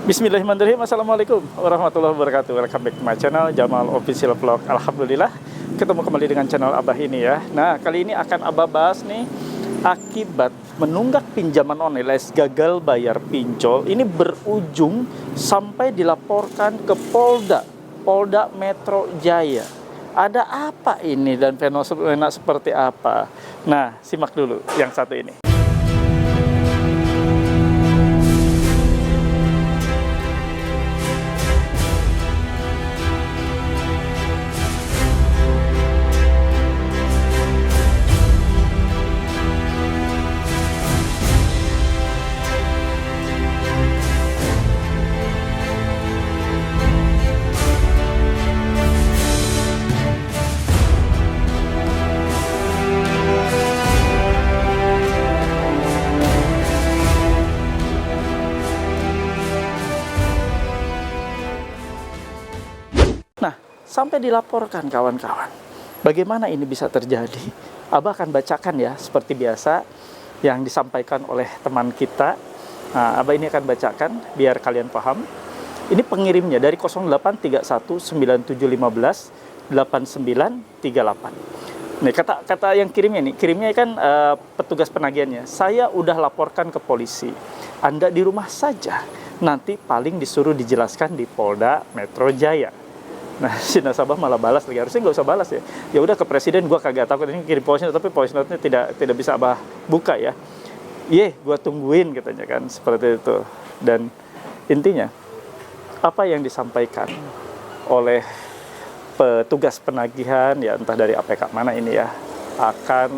Bismillahirrahmanirrahim. Assalamualaikum warahmatullahi wabarakatuh. Welcome back to my channel Jamal Official Vlog. Alhamdulillah ketemu kembali dengan channel Abah ini ya. Nah, kali ini akan Abah bahas nih akibat menunggak pinjaman online alias gagal bayar pinjol. Ini berujung sampai dilaporkan ke Polda Metro Jaya. Ada apa ini dan fenomena seperti apa? Nah, simak dulu yang satu ini. Nah, sampai dilaporkan kawan-kawan. Bagaimana ini bisa terjadi? Abah akan bacakan ya, seperti biasa yang disampaikan oleh teman kita. Nah, Abah ini akan bacakan biar kalian paham. Ini pengirimnya dari 083197158938. Nih, kata yang kirimnya kan petugas penagihannya. Saya udah laporkan ke polisi. Anda di rumah saja. Nanti paling disuruh dijelaskan di Polda Metro Jaya. Nah, si nasabah malah balas lagi. Harusnya nggak usah balas ya. Ya udah ke presiden, gue kagak takut ini kirim voice note, tapi voice note-nya tidak bisa Abah buka ya. Gue tungguin katanya kan, seperti itu. Dan intinya apa yang disampaikan oleh petugas penagihan ya, entah dari APK mana ini ya, akan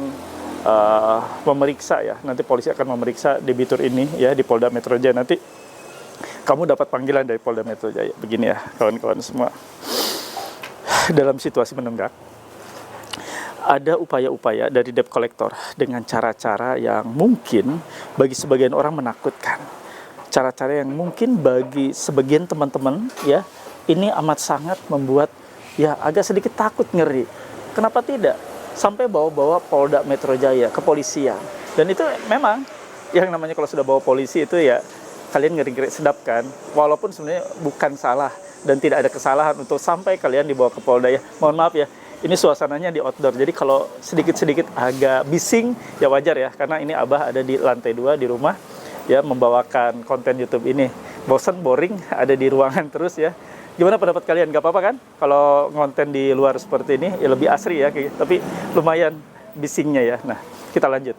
memeriksa ya. Nanti polisi akan memeriksa debitur ini ya di Polda Metro Jaya. Nanti kamu dapat panggilan dari Polda Metro Jaya. Begini ya kawan-kawan semua. Dalam situasi menunggak, ada upaya-upaya dari debt collector dengan cara-cara yang mungkin bagi sebagian orang menakutkan. Cara-cara yang mungkin bagi sebagian teman-teman ya, ini amat sangat membuat ya agak sedikit takut, ngeri. Kenapa tidak? Sampai bawa-bawa Polda Metro Jaya, kepolisian. Dan itu memang yang namanya kalau sudah bawa polisi itu ya kalian ngeri-ngeri sedap kan. Walaupun sebenarnya bukan salah dan tidak ada kesalahan untuk sampai kalian dibawa ke Polda ya. Mohon maaf ya, ini suasananya di outdoor. Jadi kalau sedikit-sedikit agak bising ya wajar ya, karena ini Abah ada di lantai 2 di rumah ya, membawakan konten YouTube ini. Bosan, boring, ada di ruangan terus ya. Gimana pendapat kalian? Gak apa-apa kan? Kalau konten di luar seperti ini ya lebih asri ya, tapi lumayan bisingnya ya. Nah, kita lanjut.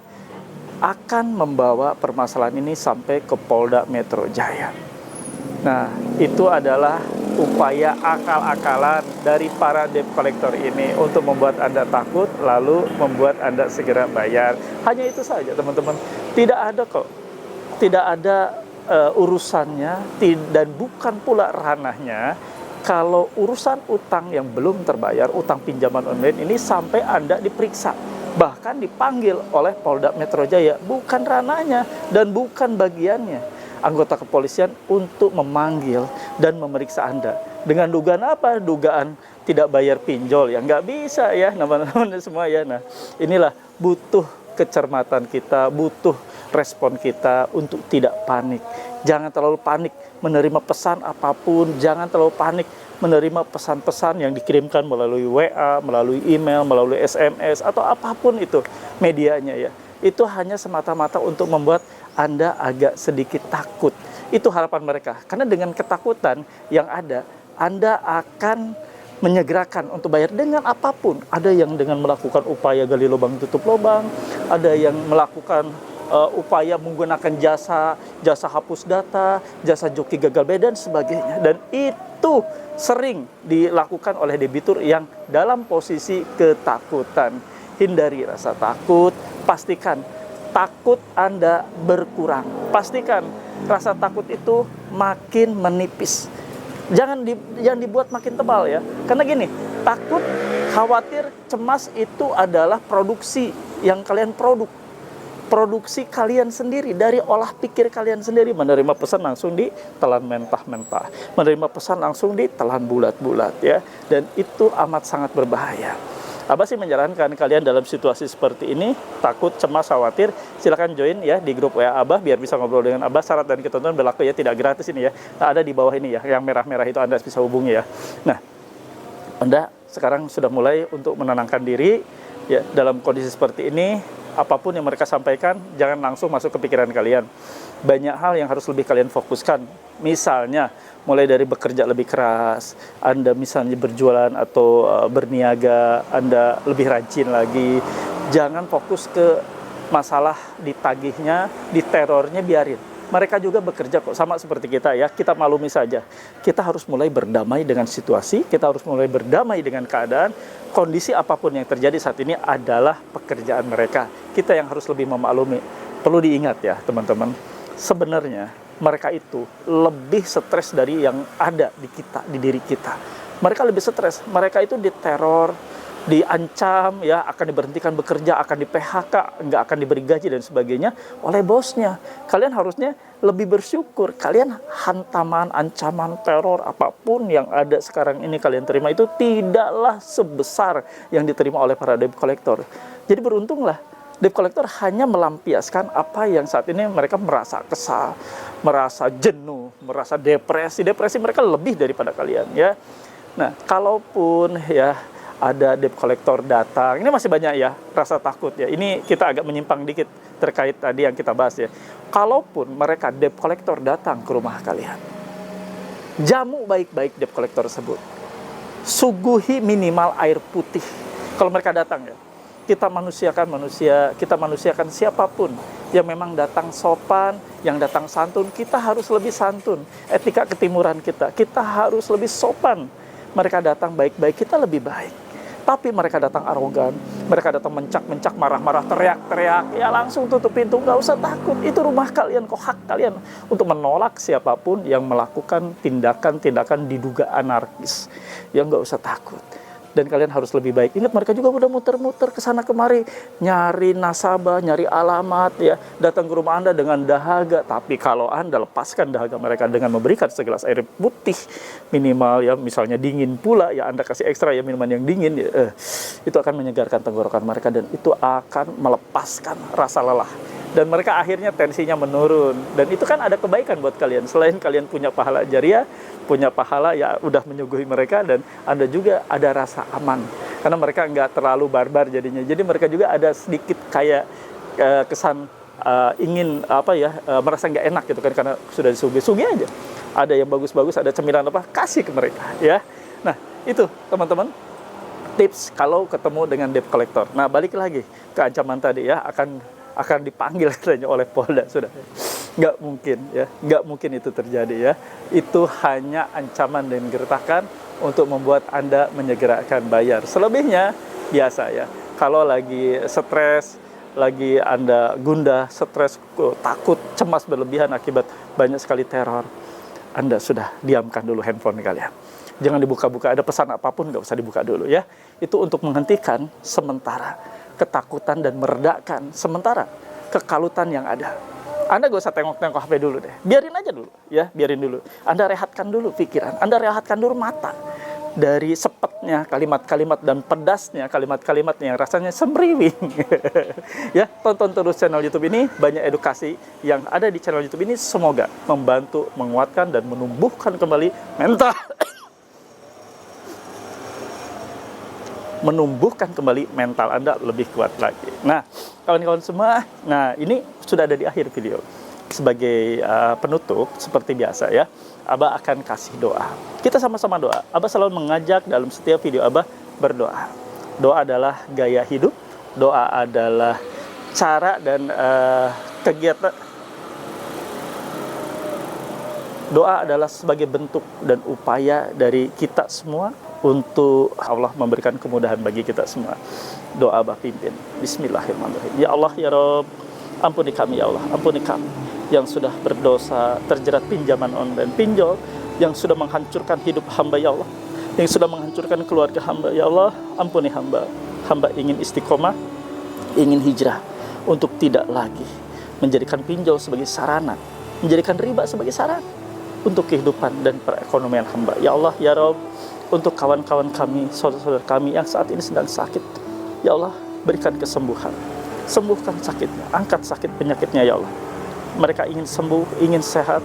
Akan membawa permasalahan ini sampai ke Polda Metro Jaya. Nah, itu adalah upaya akal-akalan dari para debt collector ini untuk membuat Anda takut, lalu membuat Anda segera bayar. Hanya itu saja, teman-teman. Tidak ada kok. Tidak ada urusannya, dan bukan pula ranahnya kalau urusan utang yang belum terbayar, utang pinjaman online ini sampai Anda diperiksa. Bahkan dipanggil oleh Polda Metro Jaya. Bukan ranahnya dan bukan bagiannya anggota kepolisian untuk memanggil dan memeriksa Anda. Dengan dugaan apa? Dugaan tidak bayar pinjol ya. Nggak bisa ya, nama-nama semua ya. Nah, inilah butuh kecermatan kita, butuh respon kita untuk tidak panik. Jangan terlalu panik menerima pesan apapun, jangan terlalu panik menerima pesan-pesan yang dikirimkan melalui WA, melalui email, melalui SMS, atau apapun itu medianya ya. Itu hanya semata-mata untuk membuat Anda agak sedikit takut. Itu harapan mereka. Karena dengan ketakutan yang ada, Anda akan menyegerakan untuk bayar dengan apapun. Ada yang dengan melakukan upaya gali lubang tutup lubang, ada yang melakukan upaya menggunakan jasa hapus data, jasa joki gagal bayar dan sebagainya. Dan itu sering dilakukan oleh debitur yang dalam posisi ketakutan. Hindari rasa takut, pastikan takut Anda berkurang. Pastikan rasa takut itu makin menipis. Jangan dibuat makin tebal ya. Karena gini, takut, khawatir, cemas itu adalah produksi yang kalian produksi kalian sendiri, dari olah pikir kalian sendiri. Menerima pesan langsung ditelan mentah-mentah, menerima pesan langsung ditelan bulat-bulat ya. Dan itu amat sangat berbahaya. Abah sih menyarankan kalian dalam situasi seperti ini, takut, cemas, khawatir, silakan join ya di grup WA Abah biar bisa ngobrol dengan Abah. Syarat dan ketentuan berlaku ya, tidak gratis ini ya. Nah, ada di bawah ini ya, yang merah-merah itu Anda bisa hubungi ya. Nah, Anda sekarang sudah mulai untuk menenangkan diri ya. Dalam kondisi seperti ini, apapun yang mereka sampaikan jangan langsung masuk ke pikiran kalian. Banyak hal yang harus lebih kalian fokuskan. Misalnya mulai dari bekerja lebih keras, Anda misalnya berjualan atau berniaga, Anda lebih rajin lagi. Jangan fokus ke masalah ditagihnya, diterornya, biarin. Mereka juga bekerja kok, sama seperti kita ya. Kita maklumi saja. Kita harus mulai berdamai dengan situasi, kita harus mulai berdamai dengan keadaan. Kondisi apapun yang terjadi saat ini adalah pekerjaan mereka. Kita yang harus lebih memaklumi. Perlu diingat ya teman-teman, sebenarnya mereka itu lebih stres dari yang ada di kita, di diri kita. Mereka lebih stres. Mereka itu diteror, diancam, ya akan diberhentikan bekerja, akan di PHK, nggak akan diberi gaji dan sebagainya oleh bosnya. Kalian harusnya lebih bersyukur. Kalian hantaman, ancaman, teror, apapun yang ada sekarang ini kalian terima itu tidaklah sebesar yang diterima oleh para debt collector. Jadi beruntunglah. Debt collector hanya melampiaskan apa yang saat ini mereka merasa kesal, merasa jenuh, merasa depresi. Depresi mereka lebih daripada kalian ya. Nah, kalaupun ya ada debt collector datang, ini masih banyak ya rasa takut ya. Ini kita agak menyimpang dikit terkait tadi yang kita bahas ya. Kalaupun mereka debt collector datang ke rumah kalian, jamu baik-baik debt collector tersebut. Suguhi minimal air putih kalau mereka datang ya. Kita manusiakan siapapun yang memang datang sopan, yang datang santun, kita harus lebih santun. Etika ketimuran kita harus lebih sopan. Mereka datang baik-baik, kita lebih baik. Tapi mereka datang arogan, mereka datang mencak-mencak, marah-marah, teriak-teriak, ya langsung tutup pintu, nggak usah takut. Itu rumah kalian, kok hak kalian untuk menolak siapapun yang melakukan tindakan-tindakan diduga anarkis. Ya nggak usah takut. Dan kalian harus lebih baik. Ingat, mereka juga udah muter-muter ke sana kemari, nyari nasabah, nyari alamat ya, datang ke rumah Anda dengan dahaga. Tapi kalau Anda lepaskan dahaga mereka dengan memberikan segelas air putih minimal ya, misalnya dingin pula ya, Anda kasih ekstra ya minuman yang dingin ya, itu akan menyegarkan tenggorokan mereka dan itu akan melepaskan rasa lelah. Dan mereka akhirnya tensinya menurun. Dan itu kan ada kebaikan buat kalian. Selain kalian punya pahala jariah, punya pahala ya udah menyuguhi mereka, dan Anda juga ada rasa aman. Karena mereka nggak terlalu barbar jadinya. Jadi mereka juga ada sedikit kayak kesan ingin merasa nggak enak gitu kan, karena sudah disuguhi aja. Ada yang bagus-bagus, ada cemilan kasih ke mereka ya. Nah itu teman-teman tips kalau ketemu dengan debt collector. Nah balik lagi ke ancaman tadi ya, akan dipanggil katanya oleh Polda. Sudah, nggak mungkin ya, nggak mungkin itu terjadi ya. Itu hanya ancaman dan gertakan untuk membuat Anda menyegerakan bayar. Selebihnya biasa ya. Kalau lagi stres, lagi Anda gundah, stres, takut, cemas berlebihan akibat banyak sekali teror, Anda sudah diamkan dulu handphone kalian. Jangan dibuka-buka, ada pesan apapun nggak usah dibuka dulu ya. Itu untuk menghentikan sementara ketakutan dan meredakan sementara kekalutan yang ada. Anda gak usah tengok-tengok HP dulu deh. Biarin aja dulu ya, biarin dulu. Anda rehatkan dulu pikiran, Anda rehatkan dulu mata dari sepetnya kalimat-kalimat dan pedasnya kalimat-kalimat yang rasanya semriwing. Ya, tonton terus channel YouTube ini, banyak edukasi yang ada di channel YouTube ini, semoga membantu menguatkan dan menumbuhkan kembali mental Anda lebih kuat lagi. Nah, kawan-kawan semua, nah ini sudah ada di akhir video. Sebagai penutup, seperti biasa ya, Abah akan kasih doa. Kita sama-sama doa. Abah selalu mengajak dalam setiap video Abah berdoa. Doa adalah gaya hidup, doa adalah cara dan kegiatan. Doa adalah sebagai bentuk dan upaya dari kita semua untuk Allah memberikan kemudahan bagi kita semua. Doa Abah pimpin. Bismillahirrahmanirrahim. Ya Allah ya Rabb, ampuni kami ya Allah, ampuni kami yang sudah berdosa, terjerat pinjaman online, pinjol, yang sudah menghancurkan hidup hamba ya Allah, yang sudah menghancurkan keluarga hamba ya Allah. Ampuni hamba. Hamba ingin istiqomah, ingin hijrah untuk tidak lagi menjadikan pinjol sebagai sarana, menjadikan riba sebagai sarana untuk kehidupan dan perekonomian hamba. Ya Allah ya Rabb, untuk kawan-kawan kami, saudara-saudara kami yang saat ini sedang sakit. Ya Allah, berikan kesembuhan. Sembuhkan sakitnya, angkat sakit penyakitnya ya Allah. Mereka ingin sembuh, ingin sehat,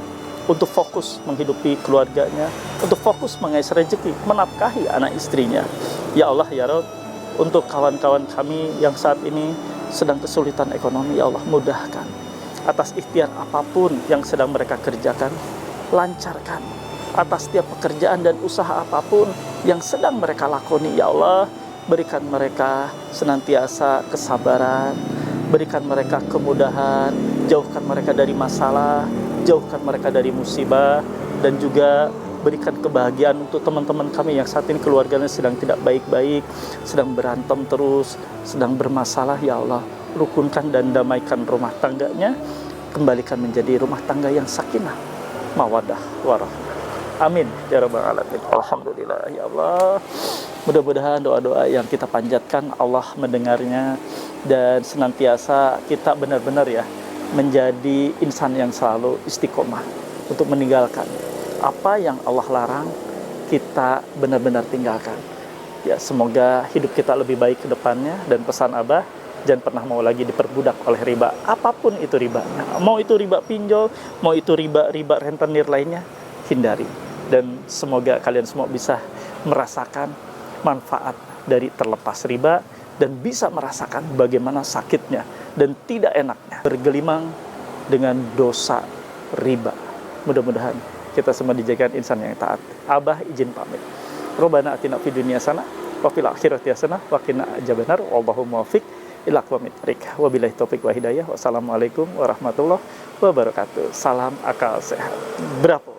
untuk fokus menghidupi keluarganya, untuk fokus mengais rezeki, menafkahi anak istrinya. Ya Allah, ya Rabb, untuk kawan-kawan kami yang saat ini sedang kesulitan ekonomi, ya Allah, mudahkan. Atas ikhtiar apapun yang sedang mereka kerjakan, lancarkan. Atas setiap pekerjaan dan usaha apapun yang sedang mereka lakoni, ya Allah, berikan mereka senantiasa kesabaran, berikan mereka kemudahan, jauhkan mereka dari masalah, jauhkan mereka dari musibah, dan juga berikan kebahagiaan untuk teman-teman kami yang saat ini keluarganya sedang tidak baik-baik, sedang berantem terus, sedang bermasalah, ya Allah, rukunkan dan damaikan rumah tangganya, kembalikan menjadi rumah tangga yang sakinah, mawaddah, warahmah. Amin ya rabbal alamin. Alhamdulillah ya Allah. Mudah-mudahan doa-doa yang kita panjatkan Allah mendengarnya, dan senantiasa kita benar-benar ya menjadi insan yang selalu istiqomah untuk meninggalkan apa yang Allah larang, kita benar-benar tinggalkan. Ya, semoga hidup kita lebih baik ke depannya, dan pesan Abah, jangan pernah mau lagi diperbudak oleh riba, apapun itu ribanya. Mau itu riba pinjol, mau itu riba rentenir lainnya, hindari. Dan semoga kalian semua bisa merasakan manfaat dari terlepas riba, dan bisa merasakan bagaimana sakitnya dan tidak enaknya bergelimang dengan dosa riba. Mudah-mudahan kita semua dijadikan insan yang taat. Abah izin pamit. Robbana atina fid dunya hasanah wa fil akhirati hasanah wa qina adzabannar. Wallahu muwaffiq ila aqwamit thoriq. Wabillahi taufik wa hidayah. Wassalamualaikum warahmatullahi wabarakatuh. Salam akal sehat. Bravo.